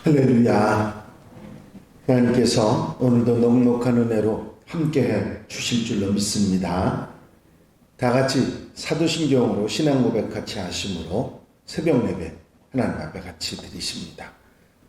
할렐루야. 하나님께서 오늘도 넉넉한 은혜로 함께해 주실 줄로 믿습니다. 다 같이 사도신경으로 신앙 고백 같이 하심으로 새벽 예배 하나님 앞에 같이 드리십니다.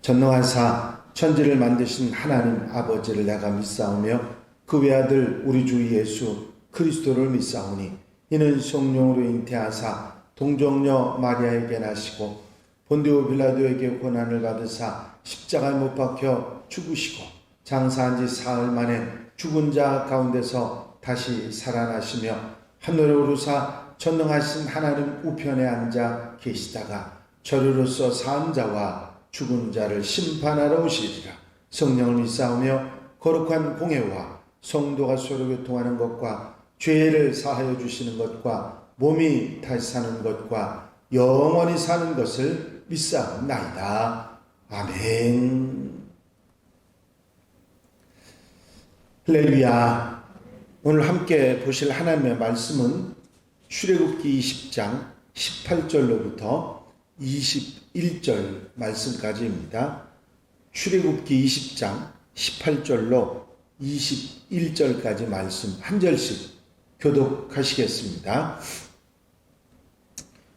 전능하사 천지를 만드신 하나님 아버지를 내가 믿사오며 그 외아들 우리 주 예수 그리스도를 믿사오니 이는 성령으로 잉태하사 동정녀 마리아에게 나시고 본디오 빌라도에게 고난을 받으사 십자가에 못 박혀 죽으시고 장사한 지 사흘 만에 죽은 자 가운데서 다시 살아나시며 하늘에 오르사 전능하신 하나님 우편에 앉아 계시다가 저리로서 산 자와 죽은 자를 심판하러 오시리라. 성령을 믿사오며 거룩한 공회와 성도가 서로 교통하는 것과 죄를 사하여 주시는 것과 몸이 다시 사는 것과 영원히 사는 것을 믿사옵나이다. 아멘. 할렐루야. 오늘 함께 보실 하나님의 말씀은 출애굽기 20장 18절로부터 21절 말씀까지입니다. 출애굽기 20장 18절로 21절까지 말씀 한 절씩 교독하시겠습니다.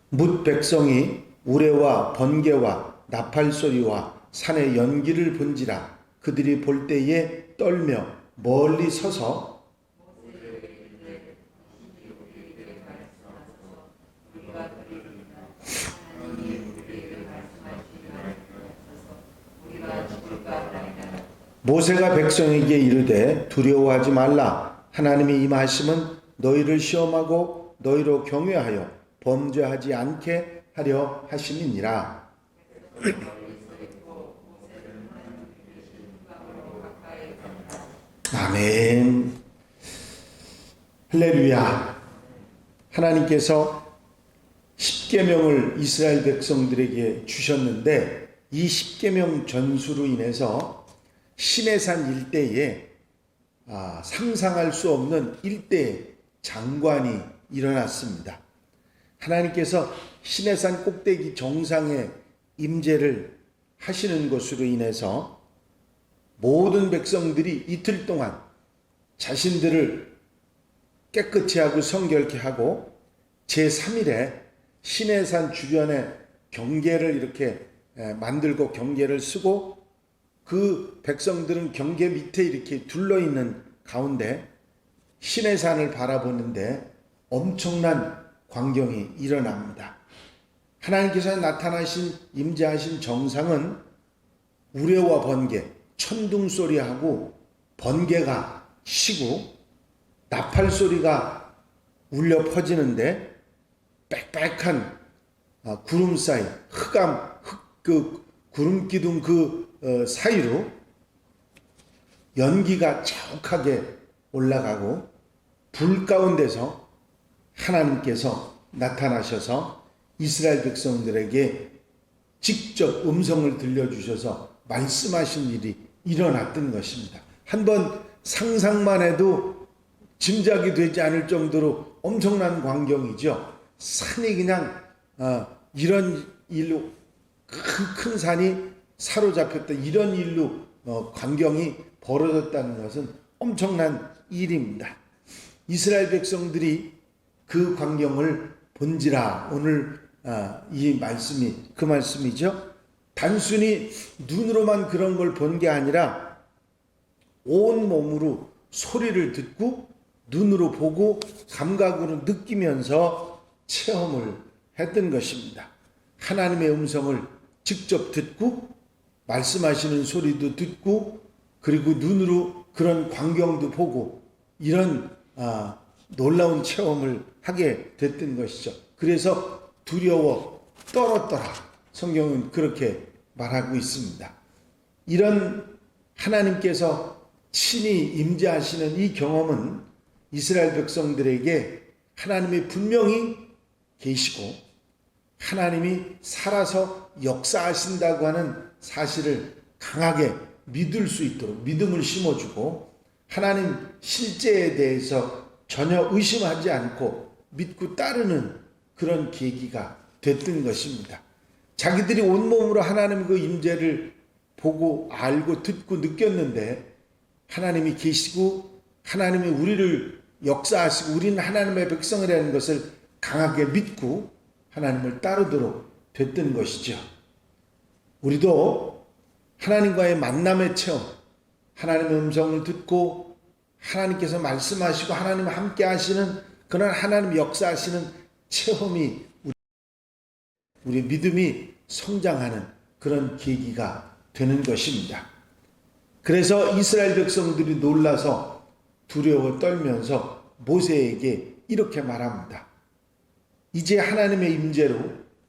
뭇 백성이 우레와 번개와 나팔 소리와 산의 연기를 본지라 그들이 볼 때에 떨며 멀리 서서 모세가 백성에게 이르되 두려워하지 말라. 하나님이 임하심은 너희를 시험하고 너희로 경외하여 범죄하지 않게 하려 하심이니라. 아멘. 할렐루야. 하나님께서 십계명을 이스라엘 백성들에게 주셨는데 이 십계명 전수로 인해서 시내산 일대에 상상할 수 없는 일대의 장관이 일어났습니다. 하나님께서 시내산 꼭대기 정상에 임재를 하시는 것으로 인해서 모든 백성들이 이틀 동안 자신들을 깨끗이 하고 성결케 하고 제3일에 시내산 주변에 경계를 이렇게 만들고 경계를 쓰고 그 백성들은 경계 밑에 이렇게 둘러있는 가운데 시내산을 바라보는데 엄청난 광경이 일어납니다. 하나님께서 나타나신 임재하신 정상은 우레와 번개, 천둥소리하고 번개가 치고 나팔 소리가 울려 퍼지는데 빽빽한 구름 사이 그 구름 기둥 사이로 연기가 자욱하게 올라가고 불 가운데서 하나님께서 나타나셔서 이스라엘 백성들에게 직접 음성을 들려주셔서 말씀하신 일이 일어났던 것입니다. 한번 상상만 해도 짐작이 되지 않을 정도로 엄청난 광경이죠. 산이 그냥 이런 일로 큰 산이 사로잡혔던 이런 일로 광경이 벌어졌다는 것은 엄청난 일입니다. 이스라엘 백성들이 그 광경을 본지라 오늘 이 말씀이 그 말씀이죠. 단순히 눈으로만 그런 걸 본 게 아니라 온 몸으로 소리를 듣고 눈으로 보고 감각으로 느끼면서 체험을 했던 것입니다. 하나님의 음성을 직접 듣고 말씀하시는 소리도 듣고 그리고 눈으로 그런 광경도 보고 이런 놀라운 체험을 하게 됐던 것이죠. 그래서 두려워 떨었더라. 성경은 그렇게 말하고 있습니다. 이런 하나님께서 친히 임재하시는 이 경험은 이스라엘 백성들에게 하나님이 분명히 계시고 하나님이 살아서 역사하신다고 하는 사실을 강하게 믿을 수 있도록 믿음을 심어주고 하나님 실제에 대해서 전혀 의심하지 않고 믿고 따르는 그런 계기가 됐던 것입니다. 자기들이 온몸으로 하나님의 그 임재를 보고 알고 듣고 느꼈는데 하나님이 계시고 하나님이 우리를 역사하시고 우리는 하나님의 백성이라는 것을 강하게 믿고 하나님을 따르도록 됐던 것이죠. 우리도 하나님과의 만남의 체험, 하나님의 음성을 듣고 하나님께서 말씀하시고 하나님과 함께 하시는 그런 하나님 역사하시는 체험이 우리 믿음이 성장하는 그런 계기가 되는 것입니다. 그래서 이스라엘 백성들이 놀라서 두려워 떨면서 모세에게 이렇게 말합니다. 이제 하나님의 임재로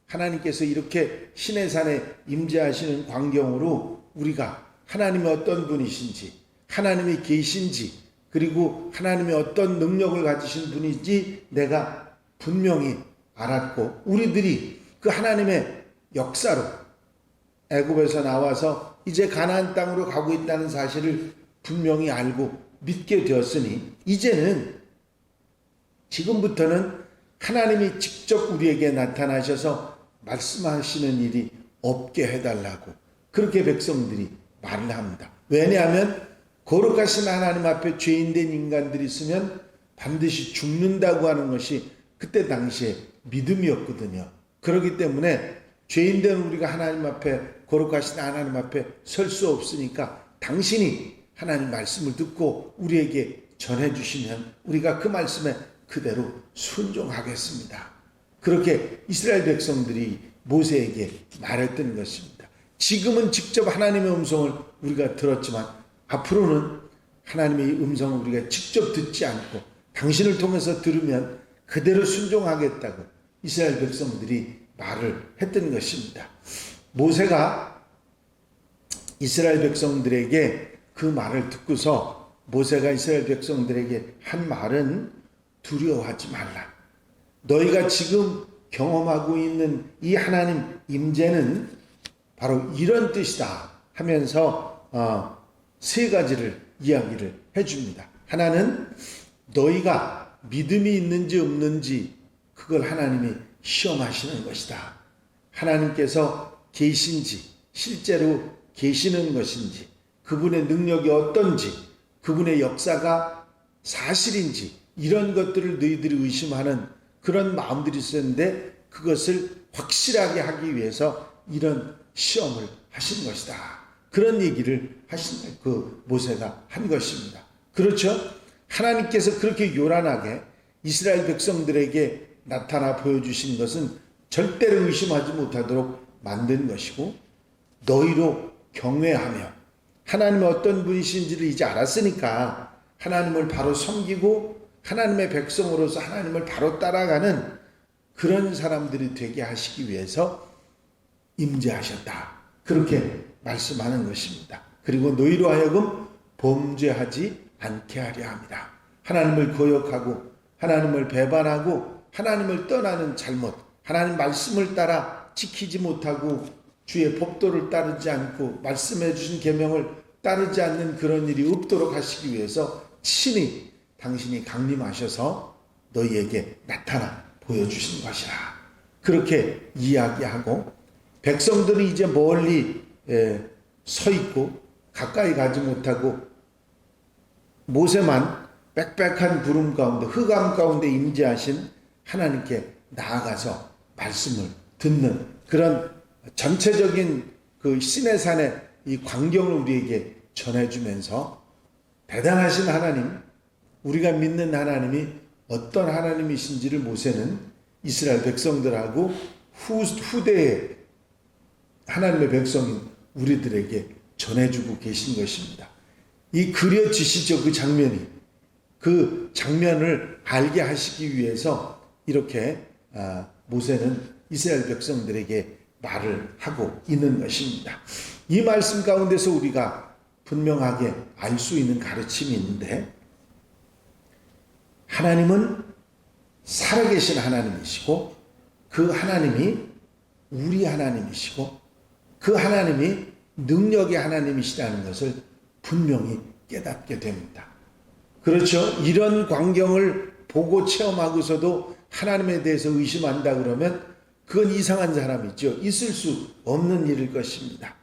하나님께서 이렇게 시내산에 임재하시는 광경으로 우리가 하나님의 어떤 분이신지 하나님이 계신지 그리고 하나님의 어떤 능력을 가지신 분인지 내가 분명히 알았고 우리들이 그 하나님의 역사로 애굽에서 나와서 이제 가나안 땅으로 가고 있다는 사실을 분명히 알고 믿게 되었으니 이제는 지금부터는 하나님이 직접 우리에게 나타나셔서 말씀하시는 일이 없게 해달라고 그렇게 백성들이 말을 합니다. 왜냐하면 거룩하신 하나님 앞에 죄인된 인간들이 있으면 반드시 죽는다고 하는 것이 그때 당시에 믿음이었거든요. 그렇기 때문에 죄인된 우리가 하나님 앞에 거룩하신 하나님 앞에 설 수 없으니까 당신이 하나님 말씀을 듣고 우리에게 전해주시면 우리가 그 말씀에 그대로 순종하겠습니다. 그렇게 이스라엘 백성들이 모세에게 말했던 것입니다. 지금은 직접 하나님의 음성을 우리가 들었지만 앞으로는 하나님의 음성을 우리가 직접 듣지 않고 당신을 통해서 들으면 그대로 순종하겠다고 이스라엘 백성들이 말을 했던 것입니다. 모세가 이스라엘 백성들에게 그 말을 듣고서 모세가 이스라엘 백성들에게 한 말은 두려워하지 말라. 너희가 지금 경험하고 있는 이 하나님 임재는 바로 이런 뜻이다 하면서 세 가지를 이야기를 해줍니다. 하나는 너희가 믿음이 있는지 없는지 그걸 하나님이 시험하시는 것이다. 하나님께서 계신지 실제로 계시는 것인지 그분의 능력이 어떤지 그분의 역사가 사실인지 이런 것들을 너희들이 의심하는 그런 마음들이 있었는데 그것을 확실하게 하기 위해서 이런 시험을 하신 것이다. 그런 얘기를 하신 그 모세가 한 것입니다. 그렇죠? 하나님께서 그렇게 요란하게 이스라엘 백성들에게 나타나 보여주신 것은 절대로 의심하지 못하도록 만든 것이고 너희로 경외하며 하나님의 어떤 분이신지를 이제 알았으니까 하나님을 바로 섬기고 하나님의 백성으로서 하나님을 바로 따라가는 그런 사람들이 되게 하시기 위해서 임재하셨다. 그렇게 말씀하는 것입니다. 그리고 너희로 하여금 범죄하지 않게 하려 합니다. 하나님을 거역하고 하나님을 배반하고 하나님을 떠나는 잘못, 하나님 말씀을 따라 지키지 못하고 주의 법도를 따르지 않고 말씀해 주신 계명을 따르지 않는 그런 일이 없도록 하시기 위해서 친히 당신이 강림하셔서 너희에게 나타나 보여주신 것이라. 그렇게 이야기하고 백성들이 이제 멀리 서 있고 가까이 가지 못하고 모세만 빽빽한 구름 가운데 흑암 가운데 임재하신 하나님께 나아가서 말씀을 듣는 그런 전체적인 그 시내산의 이 광경을 우리에게 전해주면서 대단하신 하나님, 우리가 믿는 하나님이 어떤 하나님이신지를 모세는 이스라엘 백성들하고 후대의 하나님의 백성인 우리들에게 전해주고 계신 것입니다. 이 그려지시죠, 그 장면이. 그 장면을 알게 하시기 위해서 이렇게 모세는 이스라엘 백성들에게 말을 하고 있는 것입니다. 이 말씀 가운데서 우리가 분명하게 알 수 있는 가르침이 있는데 하나님은 살아계신 하나님이시고 그 하나님이 우리 하나님이시고 그 하나님이 능력이 하나님이시라는 것을 분명히 깨닫게 됩니다. 그렇죠? 이런 광경을 보고 체험하고서도 하나님에 대해서 의심한다 그러면 그건 이상한 사람이죠. 있을 수 없는 일일 것입니다.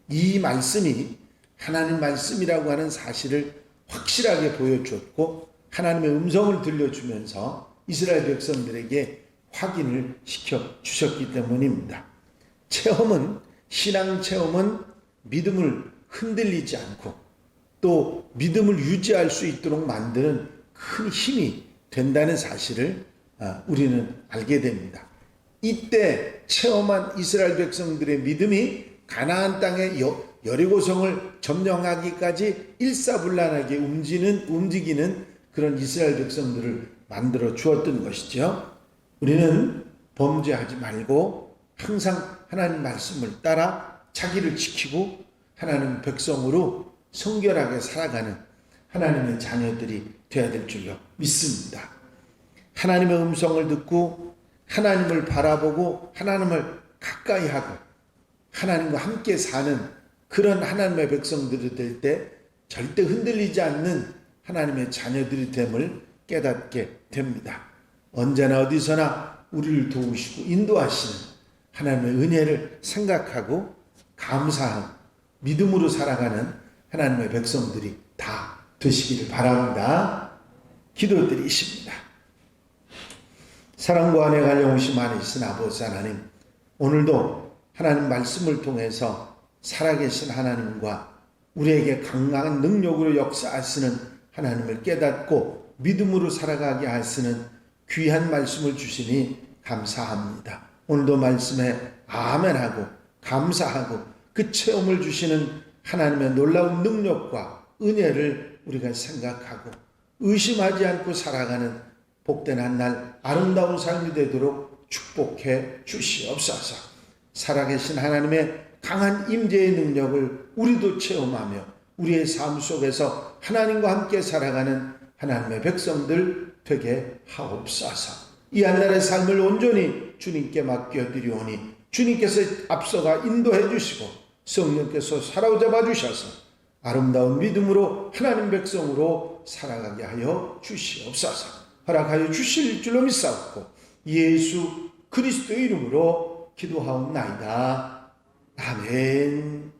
이 말씀이 하나님 말씀이라고 하는 사실을 확실하게 보여주었고 하나님의 음성을 들려주면서 이스라엘 백성들에게 확인을 시켜주셨기 때문입니다. 신앙 체험은 믿음을 흔들리지 않고 또 믿음을 유지할 수 있도록 만드는 큰 힘이 된다는 사실을 우리는 알게 됩니다. 이때 체험한 이스라엘 백성들의 믿음이 가나안 땅의 여리고성을 점령하기까지 일사불란하게 움직이는 그런 이스라엘 백성들을 만들어 주었던 것이죠. 우리는 범죄하지 말고 항상 하나님 말씀을 따라 자기를 지키고 하나님 백성으로 성결하게 살아가는 하나님의 자녀들이 되어야 될 줄로 믿습니다. 하나님의 음성을 듣고 하나님을 바라보고 하나님을 가까이 하고 하나님과 함께 사는 그런 하나님의 백성들이 될 때 절대 흔들리지 않는 하나님의 자녀들이 됨을 깨닫게 됩니다. 언제나 어디서나 우리를 도우시고 인도하시는 하나님의 은혜를 생각하고 감사하고 믿음으로 살아가는 하나님의 백성들이 다 되시기를 바랍니다. 기도드리십니다. 사랑과 안에 갈려오심 안에 있은 아버지 하나님, 오늘도 하나님 말씀을 통해서 살아계신 하나님과 우리에게 강한 능력으로 역사하시는 하나님을 깨닫고 믿음으로 살아가게 하시는 귀한 말씀을 주시니 감사합니다. 오늘도 말씀에 아멘하고 감사하고 그 체험을 주시는 하나님의 놀라운 능력과 은혜를 우리가 생각하고 의심하지 않고 살아가는 복된 한 날 아름다운 삶이 되도록 축복해 주시옵소서. 살아계신 하나님의 강한 임재의 능력을 우리도 체험하며 우리의 삶 속에서 하나님과 함께 살아가는 하나님의 백성들 되게 하옵소서. 이 한날의 삶을 온전히 주님께 맡겨드리오니 주님께서 앞서가 인도해 주시고 성령께서 사로잡아 주셔서 아름다운 믿음으로 하나님 백성으로 살아가게 하여 주시옵소서. 허락하여 주실 줄로 믿사옵고 예수 그리스도의 이름으로 기도하옵나이다. 아멘.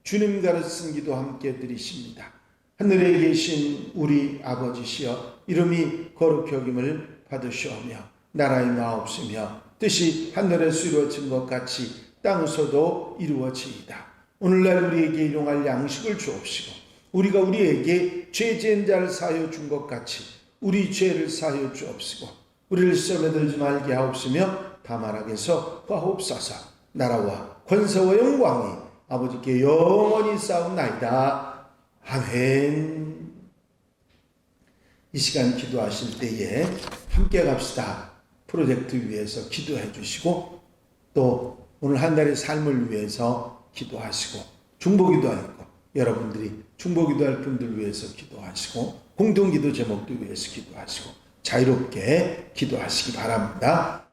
주님 가르친 기도 함께 드리십니다. 하늘에 계신 우리 아버지시여, 이름이 거룩히 여김을 받으시오며 나라의 마옵시며 뜻이 하늘에서 이루어진 것 같이 땅에서도 이루어지이다. 오늘날 우리에게 일용할 양식을 주옵시고 우리가 우리에게 죄 지은 자를 사하여 준 것 같이 우리 죄를 사하여 주옵시고 우리를 시험에 들지 말게 하옵시며 다만 악에서 구하옵소서. 나라와 권세와 영광이 아버지께 영원히 싸움나이다. 아멘. 이 시간 기도하실 때에 함께 갑시다 프로젝트 위해서 기도해 주시고 또 오늘 한 달의 삶을 위해서 기도하시고 중보기도 하고 여러분들이 중보기도 할 분들 위해서 기도하시고 공동기도 제목들 위해서 기도하시고 자유롭게 기도하시기 바랍니다.